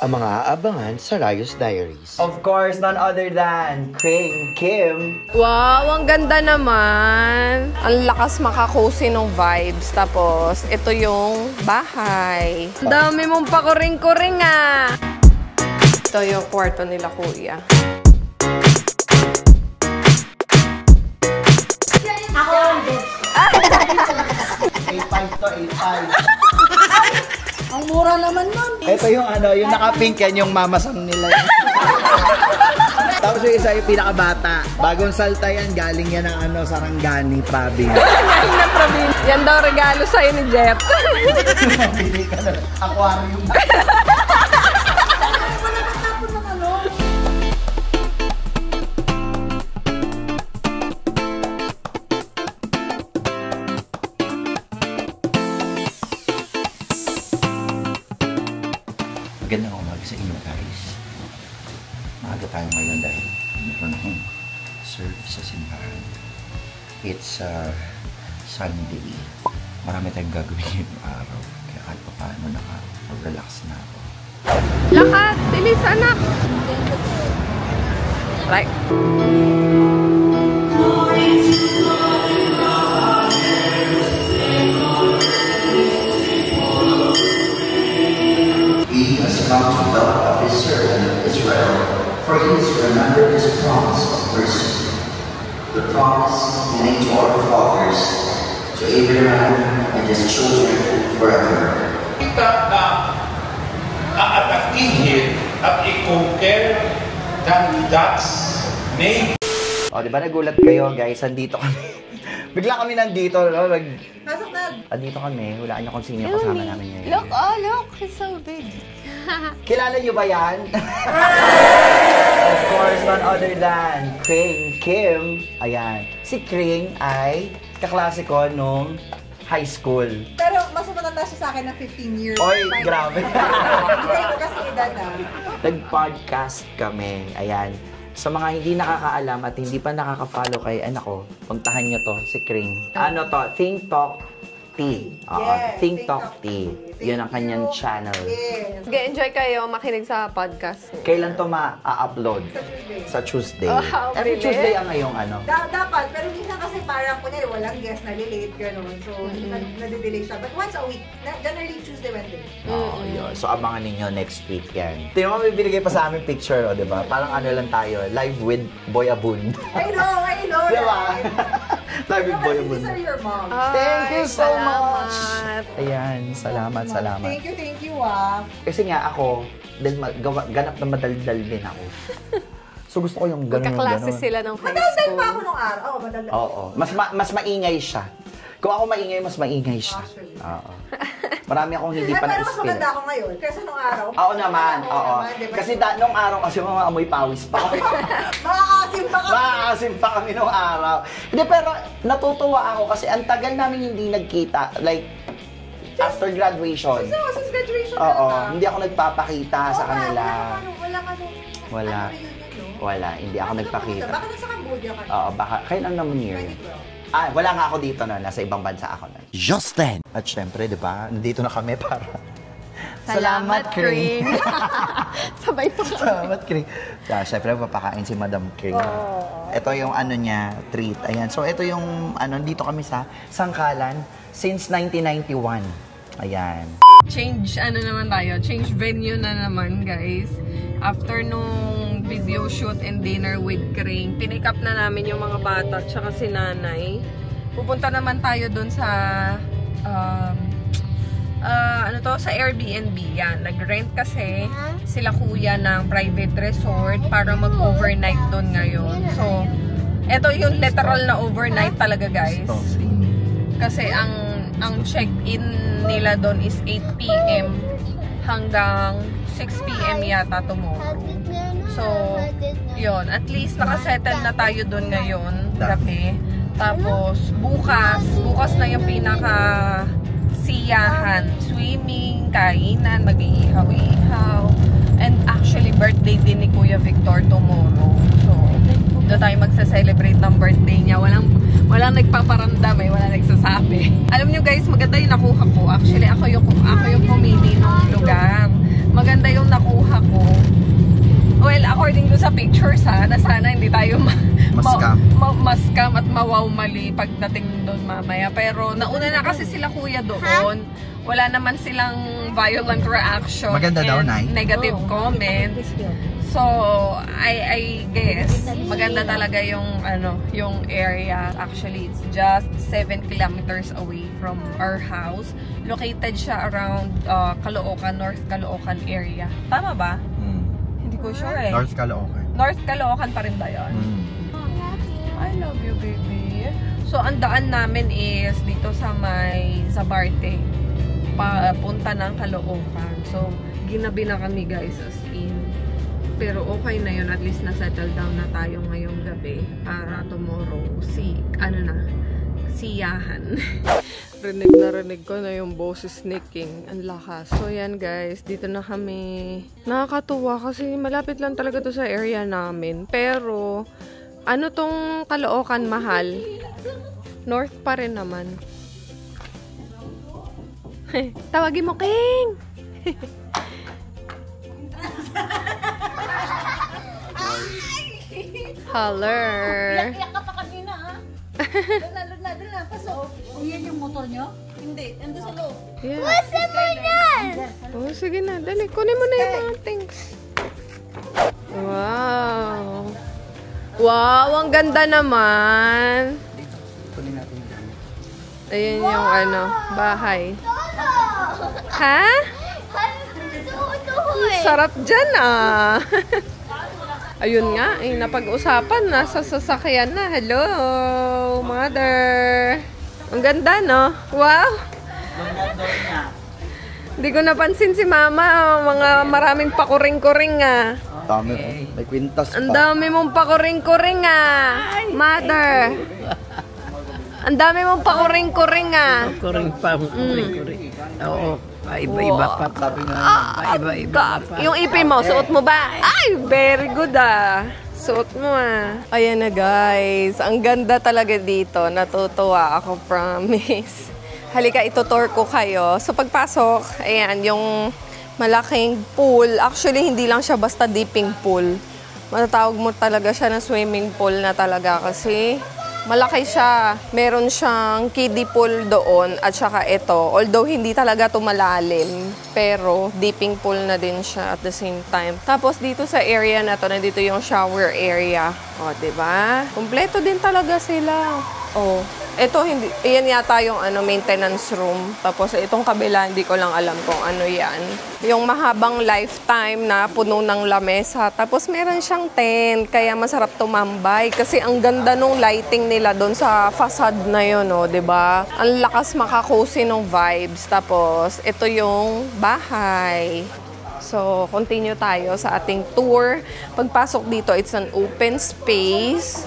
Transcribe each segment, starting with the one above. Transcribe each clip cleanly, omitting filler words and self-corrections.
ang mga aabangan sa Rayos Diaries. Of course, none other than Kring Kim. Wow, ang ganda naman. Ang lakas makakozy ng vibes. Tapos, ito yung bahay. Ang dami mong pakuring-kuring ah. Ito yung kwarto nila kuya. Ako ang bitch. 8.5 to 8.5. Ang mura naman nun. Ito yung ano, yung naka-pink yan, yung mamasang nila. Tapos yung isa yung pinakabata. Bagong salta yan, galing yan ng ano, Sarangani province. Galing na province. Yan daw regalo sa'yo ni Jet. Mabili ka na. Aquarium. Magandang umaga sa inyo guys. Maaga tayo ngayon dahil meron akong serve sa simbahan. It's Sunday. Marami tayong gagawin yung araw. Kaya kahit pa paano nakapag-relax na ako. Lakad! Bilis anak! Right. He has come to help of his servant Israel, for he has remembered his promise of mercy, the promise he made to our fathers, to Abraham and his children forever. Kita na aatakihin at i-conquer God's name. O, di ba nagulat kayo guys? Andito kami. Bigla kami nandito. No? Pasok na. Andito kami. Hulaan niyo kung sino yung kasama namin ngayon. Look, oh look, he's so big. Kilala niyo ba yan? Of course, none other than Kring Kim. Ayan. Si Kring ay kaklase ko nung high school. Pero mas matanda siya sa akin ng 15 years. Oy, grabe. Hindi ko kasi edad ah. Nag-podcast kami. Ayan. Sa mga hindi nakakaalam at hindi pa nakaka-follow kay anak ko, puntahan nyo to, si Kring. Ano to? Think Talk Tea. Yes, Think Talk Tea. Yun ang kanyang channel. Yes. Enjoy kayo makinig sa podcast. Kailan to ma-upload? Sa Tuesday. Oh, Every bilis. Tuesday ang ngayong ano. Dapat, pero minsan kasi parang kunyari walang guest na late, gano'n. So, nadidelay siya. But once a week, generally Tuesday, Wednesday. Oo, yun. So, abangan ninyo next week yan. Tingnan mo, may binigay pa sa amin picture, o, diba? Parang ano lang tayo, live with Boy Abun. I know. Diba? Live with Boy Abun. These are your moms. Thank you so salamat. much! Ayan, salamat. Thank you ah. Kasi nga ako, dahil ganap na madaldal din ako. So gusto ko yung gano'n. Magkaklase sila ng high Madaldal school. pa ako nung araw. Oo, madaldal. Oo. Mas maingay siya. Kung ako maingay, mas maingay siya. Actually. Oo. Marami akong hindi pa Pero mas na-experience. maganda ako ngayon. Kaysa nung araw. Oo naman, oo. Diba? Kasi nung araw kasi mga amoy pawis pa kami. Makakasim pa kami. Makakasim pa kami nung araw. Hindi, pero natutuwa ako kasi ang tagal namin hindi nagkita. Like, after graduation. Since graduation Oo, talaga. hindi ako nagpapakita sa kanila. Wala. Wala, hindi ako nagpakita. Baka nasa Cambodia ka. Oo, baka, kailan naman year? Wala nga ako dito na, nasa ibang bansa ako na. Just then. At syempre, di ba, nandito na kami para... Salamat, Kring. Sabay pa kami. Salamat, Kring. Syempre, papakain si Madam Kring. Ito yung ano niya, treat. Ayan. So, ito yung, dito kami sa Sangkalan since 1991. Ayan. Change venue na naman guys. After nung video shoot and dinner with Kring, pinick up na namin yung mga bata tsaka si nanay. Pupunta naman tayo dun sa sa Airbnb. Yan, nag-rent kasi sila kuya ng private resort para mag-overnight dun ngayon. So, eto yung literal na overnight talaga guys. Kasi ang check-in nila doon is 8 p.m. hanggang 6 p.m. yata tomorrow. So, yun. At least nakasettle na tayo doon ngayon, gabi. Tapos, bukas na yung pinaka-siyahan. Swimming, kainan, mag-iihaw-ihaw. And actually, birthday din ni Kuya Victor tomorrow. So, doon tayo magsa-celebrate ng birthday niya. Walang nagpaparamdam walang nagsasabi. Alam nyo guys, maganda yung nakuha ko. Actually, ako yung pumili ng lugar. Maganda yung nakuha according to sa pictures ha, na sana hindi tayo ma-scam at mawaw mali pagdating doon mamaya. Pero nauna na kasi sila kuya doon. Wala naman silang violent reaction. Maganda daw, and Nay. negative comments. So, I guess, maganda talaga yung, yung area. Actually, it's just 7 kilometers away from our house. Located siya around Caloocan, North Caloocan area. Tama ba? Hindi ko sure eh. North Caloocan. North Caloocan pa rin ba yun? I love you, baby. So, ang daan namin is dito sa may Zabarte. Punta ng Caloocan. So, ginabi na kami guys as in. Pero okay na yun. At least na-settle down na tayo ngayong gabi. Para tomorrow, siyahan. Rinig ko na yung boses ni King. Ang lakas. So, yan guys. Dito na kami. Nakakatuwa kasi malapit lang talaga to sa area namin. Pero, ano tong Caloocan mahal? North pa rin naman. Tawagin mo, King! Holler! Iyak ka pa kanina, ha? Doon na, pasok. Yan yung motor nyo? Hindi, ando sa loob. Yeah. Gusto mo yan! Oh, sige na. Dali, kunin mo na yung mga things. Wow! Wow, ang ganda naman! Ayun yung bahay. Ha? Sarap dyan ah! Ayun nga, napag-usapan na sa sasakyan na. Hello, mother! Ang ganda, no? Wow! Hindi ko napansin si mama. Mga maraming pakuring-kuring ah. Dami, may kwintas pa. Ang dami mong pakuring-kuring ah. Mother! Ang dami mong pakuring-kuring ah. Kuring pa, kuring. Oo, iba-iba pa. Sabi nga, Iba-iba pa. Yung ipin mo, suot mo ba? Ay, very good ah. Suot mo ah. Ayan na guys. Ang ganda talaga dito. Natutuwa ako, promise. Halika, itutour ko kayo. So pagpasok, ayan, yung malaking pool. Actually, hindi lang siya basta dipping pool. Matatawag mo talaga siya na swimming pool na talaga kasi malaki siya. Meron siyang kiddie pool doon at saka ito. Although hindi talaga ito malalim, pero dipping pool na din siya at the same time. Tapos dito sa area na to, nandito yung shower area. O, diba? Kompleto din talaga sila. O, ito hindi, yan yata yung maintenance room. Tapos itong kabila, hindi ko lang alam kung ano yan. Yung mahabang lifetime na puno ng lamesa. Tapos meron siyang tent, kaya masarap tumambay. Kasi ang ganda nung lighting nila doon sa facade na yun, oh, diba? Ang lakas makakozy ng vibes. Tapos ito yung bahay. So, continue tayo sa ating tour. Pagpasok dito, it's an open space.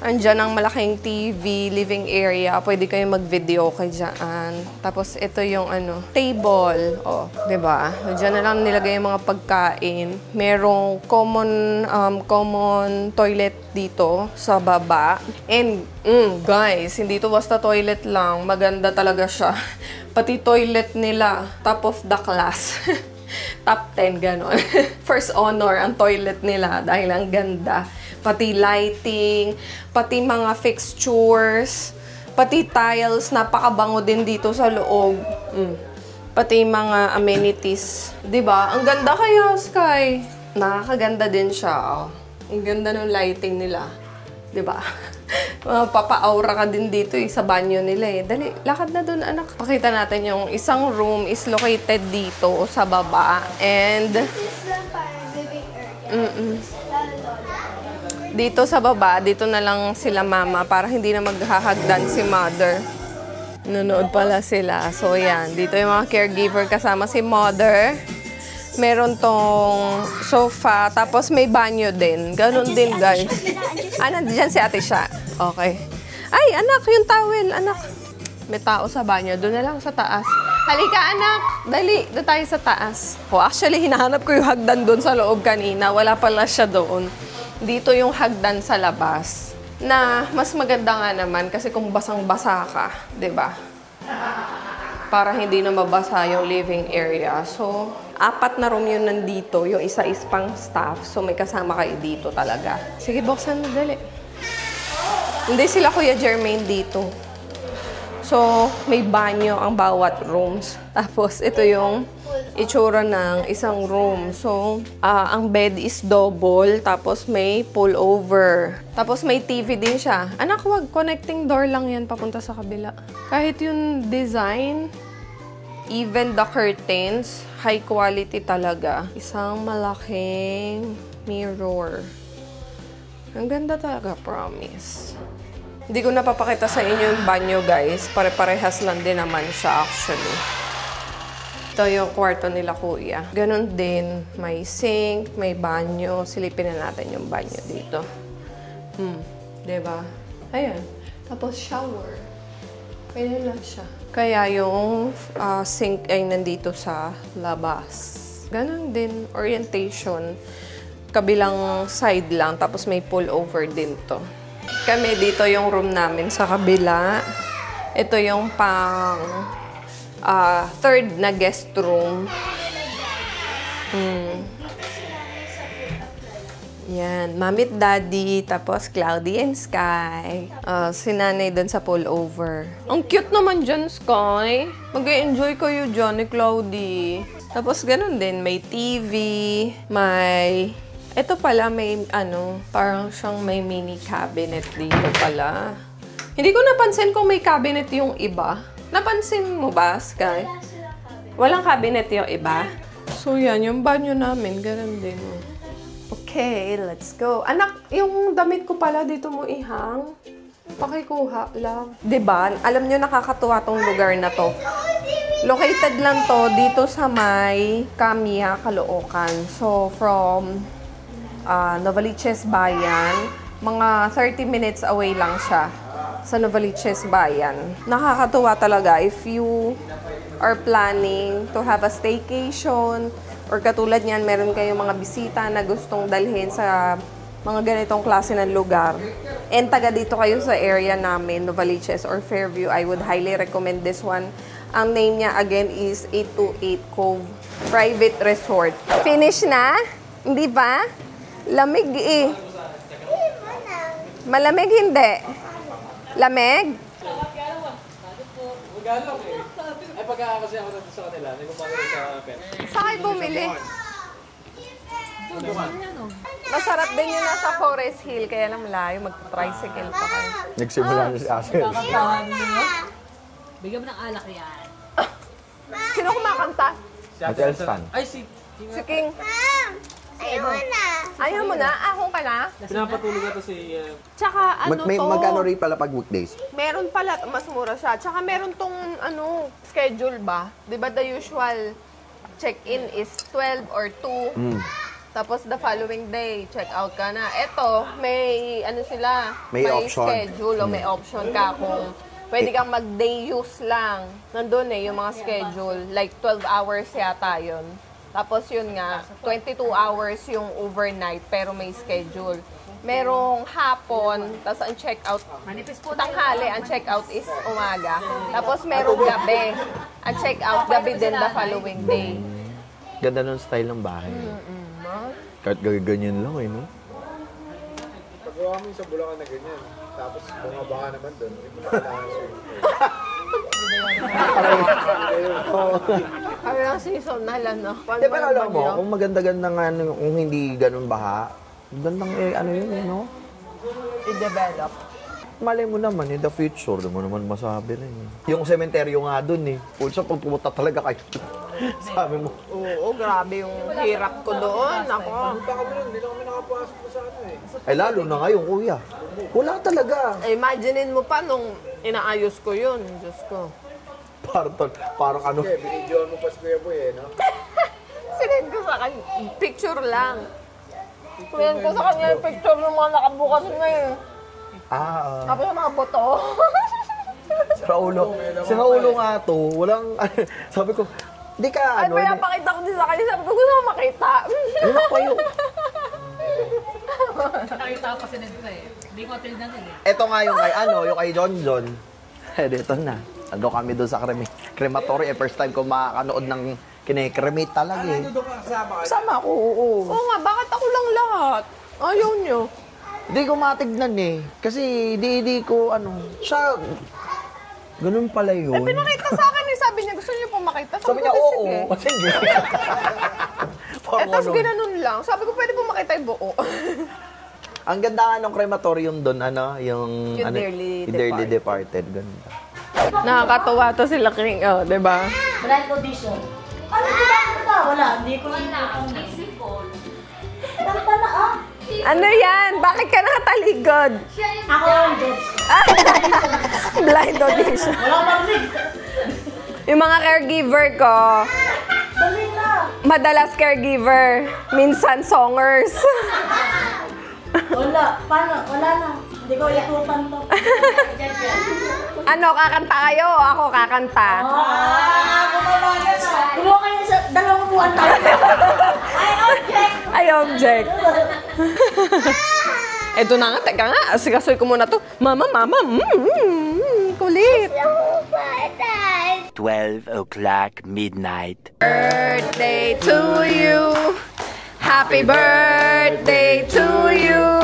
Andiyan ang malaking TV, living area. Pwede kayo mag-video kayo dyan. Tapos, ito yung table. O, diba? Diyan na lang nilagay yung mga pagkain. Merong common toilet dito sa baba. And, guys, hindi to basta toilet lang. Maganda talaga siya. Pati toilet nila, top of the class. Top 10, gano'n. First honor ang toilet nila dahil ang ganda. Pati lighting, pati mga fixtures, pati tiles, napakabango din dito sa loob. Pati mga amenities. Diba? Ang ganda kaya, Sky. Nakakaganda din siya. Oh. Ang ganda ng lighting nila. Diba? Papa-aura ka din dito sa banyo nila eh. Dali, lakad na doon anak. Pakita natin yung isang room is located dito sa baba. And dito sa baba, dito na lang sila mama para hindi na maghahagdan si mother. Nanonood pala sila. So yan, dito yung mga caregiver kasama si mother. Meron tong sofa, tapos may banyo din. Ganon din, guys. Nandiyan si ate siya. Okay. Ay, anak, yung towel, anak. May tao sa banyo. Doon na lang sa taas. Halika, anak. Dali, doon tayo sa taas. Oh, actually, hinahanap ko yung hagdan doon sa loob kanina. Wala pala siya doon. Dito yung hagdan sa labas. Na mas maganda nga naman kasi kung basang-basa ka, 'di ba? Para hindi na mabasa yung living area. So, 4 na room yun nandito. Yung isa is pang staff. So, may kasama kayo dito talaga. Sige, buksan mo, dali. Hindi sila Kuya Jermaine dito. So, may banyo ang bawat rooms. Tapos, ito yung itsura ng isang room. So, ang bed is double. Tapos, may pullover. Tapos, may TV din siya. Anak, wag. Connecting door lang yan papunta sa kabila. Kahit yung design, even the curtains, high quality talaga. Isang malaking mirror. Ang ganda talaga, promise. Hindi ko napapakita sa inyo yung banyo, guys. Pare-parehas lang din naman siya, actually. Ito yung kwarto nila, Kuya. Ganon din. May sink, may banyo. Silipin na natin yung banyo dito. Diba? Ayan. Tapos shower. Pwede lang siya. Kaya yung sink ay nandito sa labas. Ganon din. Orientation. Kabilang side lang. Tapos may pullover din to. Kami, dito yung room namin sa kabila. Ito yung pang third na guest room. Yan. Mami at Daddy. Tapos Cloudy and Sky. Si Nanay dun sa pullover. Ang cute naman dyan, Sky. Mag-enjoy kayo dyan ni Cloudy. Tapos ganun din. May TV. May... Ito pala, may parang siyang may mini cabinet dito pala. Hindi ko napansin kung may cabinet yung iba. Napansin mo ba, Sky? Walang cabinet yung iba? So yan, yung banyo namin, ganun din. Okay, let's go. Anak, yung damit ko pala dito mo ihang. Pakikuha, love. Diba? Alam nyo, nakakatuwa tong lugar na to. Located lang to dito sa may Camia, Caloocan. So, from Novaliches Bayan, mga 30 minutes away lang siya sa Novaliches Bayan. Nakakatuwa talaga if you are planning to have a staycation or katulad niyan, meron kayong mga bisita na gustong dalhin sa mga ganitong klase ng lugar. And taga dito kayo sa area namin, Novaliches or Fairview, I would highly recommend this one. Ang name niya again is 828 Cove Private Resort. Finish na? Hindi ba? Lamig eh. Malamig hindi. Lamig? Ay, pagka kasi ako sa kanila, nagpapagod sa pen. Saan kayo bumili? Masarap din yun nasa Forest Hill, kaya lang malayo, mag-tricycle pa kayo. Nagsimula na si Asel. Bigyan mo ng alak yan. Sino kumakanta? Ate Elstan. Ay, si Si King. Ayaw mo na? Ahong ka na? pinapatulog na to si... Tsaka ano to? Magkano rin pala pag weekdays? Meron pala, mas mura siya. Tsaka meron tong schedule ba? Di ba the usual check-in is 12 or 2? Tapos the following day, check out ka na. Eto, may sila, May option. Schedule o may option ka kung pwede kang mag-day use lang. Nandun yung mga schedule. Like 12 hours yata yun. Tapos yun nga, 22 hours yung overnight pero may schedule. Merong hapon, tapos ang check-out, tanghali, ang check-out is umaga. Tapos merong gabi. Ang check-out, gabi din the following day. Ganda ng style ng bahay. Kahit ganyan lang no? Pagawa mo yung sa Bulacan na ganyan. Tapos bumaba naman doon. Kaya lang seasonal, Hindi, pero alam mo, kung maganda-ganda nga, kung hindi ganun baha, gandang yun, no? I-develop. Malay mo naman, in the future, di mo naman masabi rin. Yung sementeryo nga dun Pulsa, pag pumunta talaga kayo. Sabi mo. Oo, grabe yung hirap ko doon. Ako. Baka mo nun, hindi na kami nakapasok sa Ay, lalo na ngayon, kuya. Wala talaga. Imaginein mo pa nung inaayos ko yun. Diyos ko. Parang ano. Okay, binidyoan mo pa si Kuya Boy no? Sinend ko sa kanya. Picture lang. Sinend ko sa kanya yung picture ng mga nakabukas na yun. Tapos yung mga boto. Si Raulo nga to, walang, sabi ko, hindi ka, Ay, pinapakita ko din sa kanya. Sabi ko, gusto mo makita. Ano pa yun? Nakita ko kasi nito Hindi ko tinignan Ito nga yung kay John John. Dito na. Ando kami doon sa crematory. First time ko makakanood ng Kine-cremate talaga eh. Doon ka kasama ka. Kasama ako, oo. Oo nga, bakit ako lang lahat? Ayaw nyo. Hindi ko matignan eh. Kasi di ko siya, ganun pala yun. Pinakita sa akin eh, sabi niya, gusto niyo po makita? Sabi niya, ko, oo. sige. Sige. Tapos ginanon lang. Sabi ko, pwede po makita yung buo. Ang ganda nga nung crematorium doon, yung Dearly Departed. Ganda. Nakakatuwa to sila King, di ba? Brand audition. Ano ba? Wala. Hindi ko ipon. Kanta na Ano yan? Bakit ka nakataligod? Ako yung judge. Blind audition. Wala marinig. Yung mga caregiver ko, Dali na. madalas caregiver, minsan songers. Wala. Paano? Wala na. Hindi ko ikutan to. Ano, kakanta kayo o ako kakanta? Ako naman yan. Gumawa kayo sa 2 buwan tayo. I object. Ay, object. Eto na nga, teka nga, asikasoy ko muna to. Mama, kulit. 12 o'clock midnight. Birthday to you. Happy birthday to you.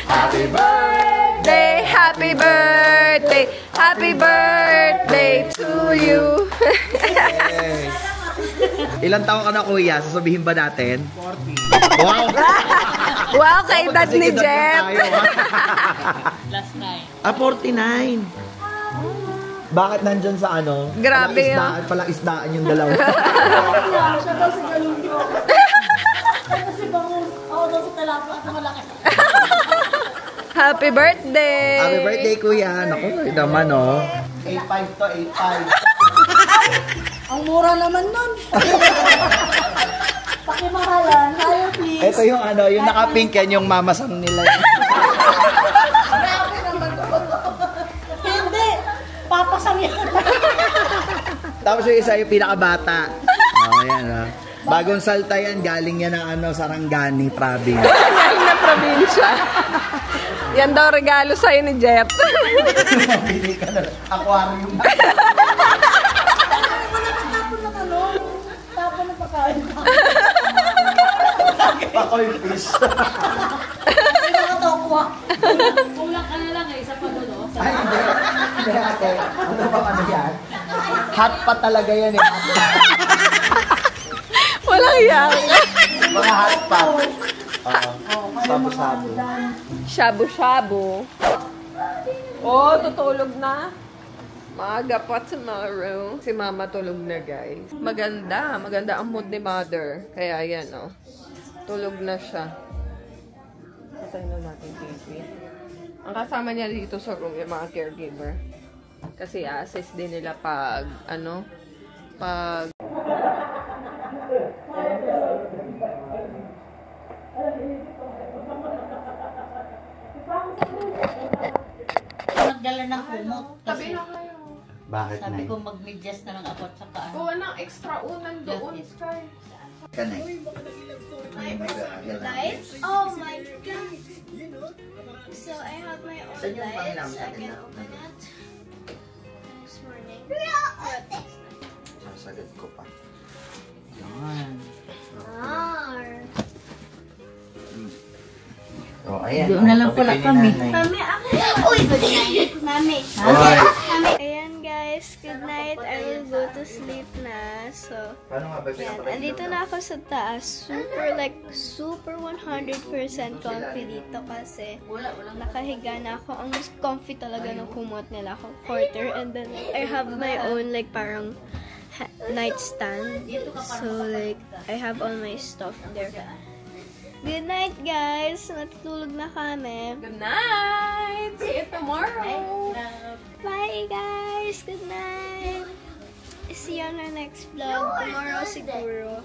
Happy birthday, happy birthday, happy birthday to you. Ilang taon ka na, kuya? Sasabihin ba natin? 40. Wow! Wow, kay dad ni Magkasing edad Jeff. na tayo, Last 9. 49. Bakit nandyan sa ano? Grabe, Palang isdaan yung dalawa. Siya daw si Galungyo. Kasi bangun. Ako daw si Talapa at malaki. Happy birthday. Happy birthday, kuya. Naku, naman, oh. 8.5 to, 8.5. Ang mura naman nun. Pakimahalan. Ayaw, please. Ito yung yung naka-pink yan, yung mamasang nila. Hindi. Papasang yan. Tapos yung isa yung pinakabata. Ayan, bagong salta yan, galing yan ng Sarangani province. Galing na probinsya. Yan daw regalo sa'yo ni Jeff. Mabili ka na. Aquarium. Tapon na tapon na pagkain ka. Pakoy fish. Ay, mga tokwa. Kulang ka na lang sa pagulo. Ay, hindi. Hindi, ate. Ano ba yan? Hot pa talaga yan eh. Walang yak. Mga hot pa. Sabu-sabu. Shabu-shabu. Oh, tutulog na. Maaga pa tomorrow. Si mama tulog na, guys. Maganda. Maganda ang mood ni mother. Kaya yan, oh. Tulog na siya. Patay na natin TV. Ang kasama niya dito sa room, yung mga caregiver. Kasi assist din nila pag, pag... Magdala ng kumot kasi Bakit na sabi ko mag-medyas na lang ako at saka Kuha ng extra unan doon. Kanay. Lights? Oh my god! So I have my own Saan yung lights. pangilang I natin can na? open it next morning. Sasagat ko pa. Yan. Oh, ayan. doon na lang pala kami. Mami, ako. Uy, good night. Mami. Oy. Ayan guys, good night. I will go to sleep na. So, Paano nga ba yan. Andito na ako sa taas. Super 100% comfy dito kasi nakahiga na ako. Ang mas comfy talaga ng kumot nila ako. Quarter. And then, I have my own parang nightstand. So, I have all my stuff there. Good night, guys. Natutulog na kami. Good night! See you tomorrow! Bye, guys. Good night. See you on our next vlog. Tomorrow siguro.